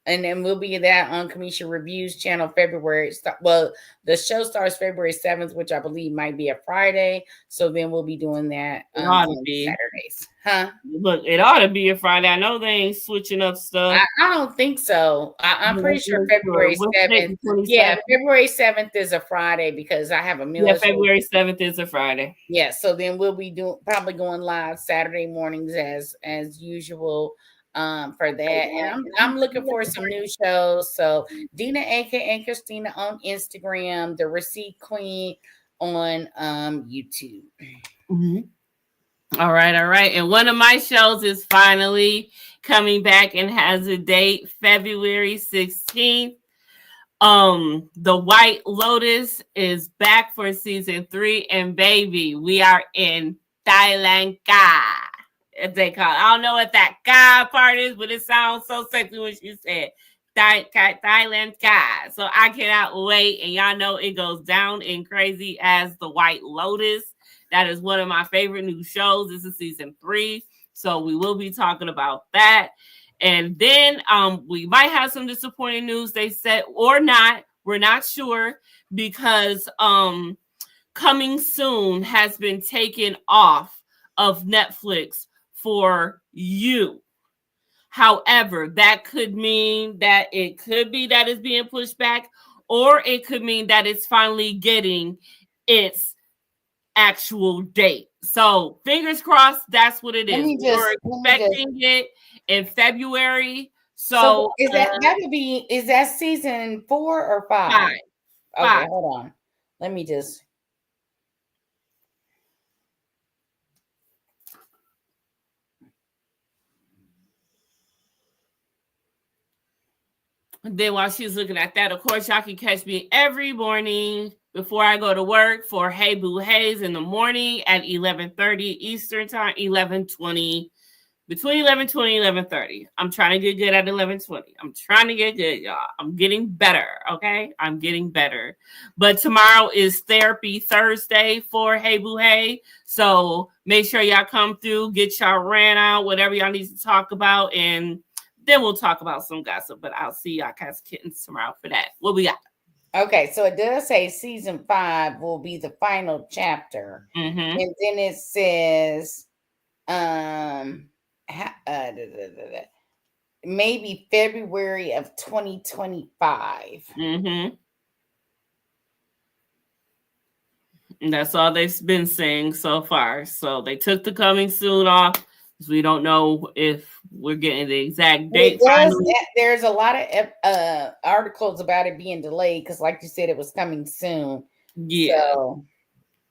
And then we'll be that on Kamisha Reviews channel February. Well, the show starts February 7th, which I believe might be a Friday. So then we'll be doing that on Saturdays. Huh? Look, it ought to be a Friday. I know they ain't switching up stuff. I don't think so. I'm pretty sure February 7th. Yeah, February 7th is a Friday because I have a military. Yeah, February 7th is a Friday. Yeah, so then we'll be probably going live Saturday mornings as usual. For that, and I'm looking for some new shows. So Dina, aka Christina, on Instagram, the Receipt Queen on YouTube. Mm-hmm. All right, and one of my shows is finally coming back and has a date, February 16th. The White Lotus is back for season 3, and baby, we are in Thailand. If they call it. I don't know what that guy part is, but it sounds so sexy when she said Thailand guy. So I cannot wait. And y'all know it goes down and crazy as the White Lotus. That is one of my favorite new shows. This is season 3. So we will be talking about that. And then we might have some disappointing news, they said, or not. We're not sure because Coming Soon has been taken off of Netflix for you. However, that could mean that it could be that it's being pushed back, or it could mean that it's finally getting its actual date. So fingers crossed, that's what it is. We're expecting it in February. So is that season 4 or 5? 5. Okay, hold on. Let me just. Then while she's looking at that, of course, y'all can catch me every morning before I go to work for Hey Boo Hays in the morning at 11:30 Eastern Time, 11:20, between 11:20 and 11:30. I'm trying to get good at 11:20. I'm trying to get good, y'all. I'm getting better, okay? I'm getting better. But tomorrow is Therapy Thursday for Hey Boo Hey. So make sure y'all come through, get y'all rant out, whatever y'all need to talk about, and then we'll talk about some gossip, but I'll see y'all cats kittens tomorrow for that. What we got? Okay, so it does say season 5 will be the final chapter. Mm-hmm. And then it says, maybe February of 2025. Mm-hmm. And that's all they've been saying so far. So they took the coming soon off. So we don't know if we're getting the exact date finally. There's a lot of articles about it being delayed because, like you said, it was coming soon. Yeah. So.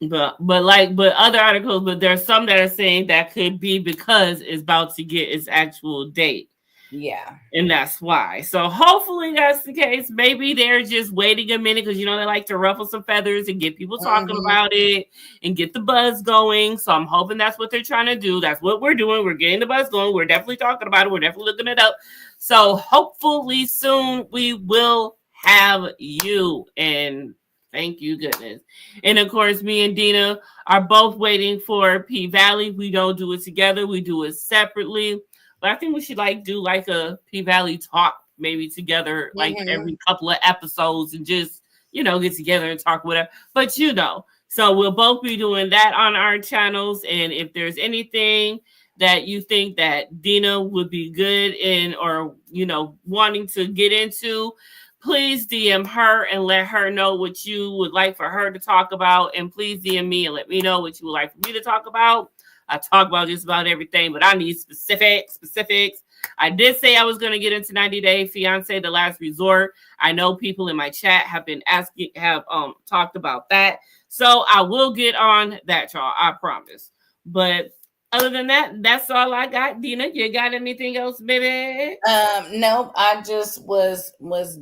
But other articles, but there's some that are saying that could be because it's about to get its actual date. Yeah. And that's why. So hopefully that's the case. Maybe they're just waiting a minute because, you know, they like to ruffle some feathers and get people talking about it and get the buzz going. So I'm hoping that's what they're trying to do. That's what we're doing. We're getting the buzz going. We're definitely talking about it. We're definitely looking it up. So hopefully soon we will have you. And thank you, goodness. And of course, me and Dina are both waiting for P Valley. We don't do it together. We do it separately. But I think we should do a P Valley talk maybe together, like every couple of episodes, and just, you know, get together and talk whatever. But you know, so we'll both be doing that on our channels. And if there's anything that you think that Dina would be good in, or, you know, wanting to get into, please DM her and let her know what you would like for her to talk about. And please DM me and let me know what you would like for me to talk about. I talk about just about everything, but I need specifics. I did say I was going to get into 90 Day Fiance, The Last Resort. I know people in my chat have been talked about that. So I will get on that, y'all. I promise. But other than that, that's all I got. Dina, you got anything else, baby? No, I just was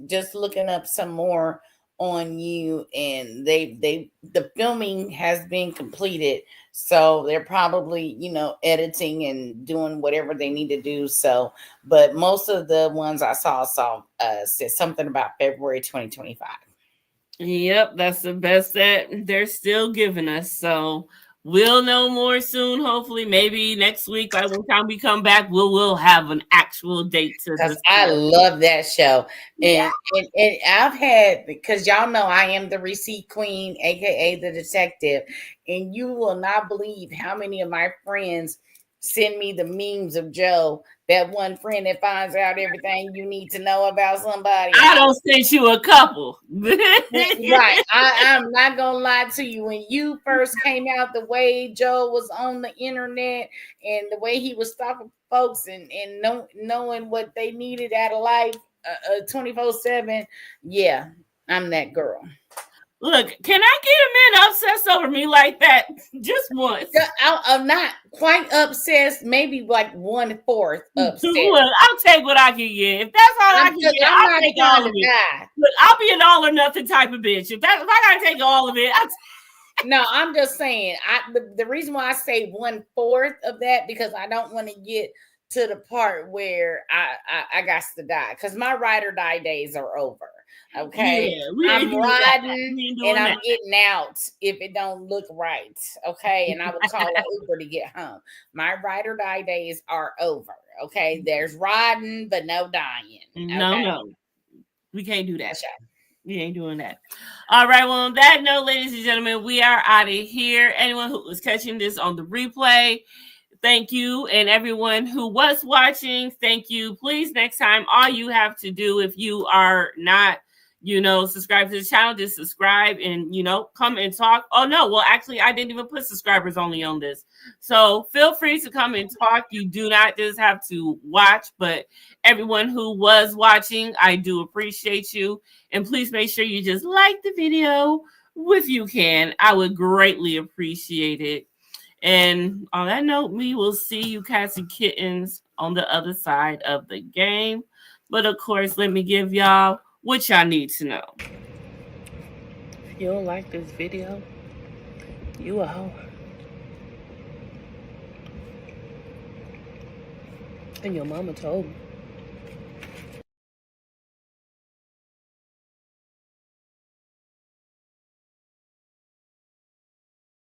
just looking up some more on you, and the filming has been completed, so they're probably, you know, editing and doing whatever they need to do. So, but most of the ones I saw said something about February 2025. Yep, that's the best that they're still giving us. So we'll know more soon. Hopefully, maybe next week, by the time we come back, we'll have an actual date to Because discuss. I love that show. And I've had, because y'all know I am the receipt queen, aka the detective, and you will not believe how many of my friends send me the memes of Joe, that one friend that finds out everything you need to know about somebody. I don't send you a couple. Right. I'm not gonna lie to you. When you first came out, the way Joe was on the internet and the way he was stalking folks and knowing what they needed out of life 24/7, yeah, I'm that girl. Look, can I get a man obsessed over me like that just once? I'm not quite obsessed, maybe like 1/4 obsessed. Look, I'll take what I can get. If that's all I can get, I'll take all of it. Look, I'll be an all or nothing type of bitch. If I gotta take all of it, no, I'm just saying. The reason why I say 1/4 of that, because I don't want to get to the part where I got to die, because my ride or die days are over. Okay, yeah, I'm riding and I'm getting out if it don't look right. Okay, and I will call an Uber to get home. My ride or die days are over. Okay, there's riding but no dying. Okay? No, we can't do that. We ain't doing that. All right. Well, on that note, ladies and gentlemen, we are out of here. Anyone who was catching this on the replay, thank you. And everyone who was watching, thank you. Please, next time, all you have to do, if you are not, you know, subscribe to the channel, just subscribe and, you know, come and talk. Oh, no. Well, actually, I didn't even put subscribers only on this. So feel free to come and talk. You do not just have to watch, but everyone who was watching, I do appreciate you. And please make sure you just like the video if you can. I would greatly appreciate it. And on that note, we will see you cats and kittens on the other side of the game. But of course, let me give y'all what y'all need to know. If you don't like this video, you a hoe. And your mama told me.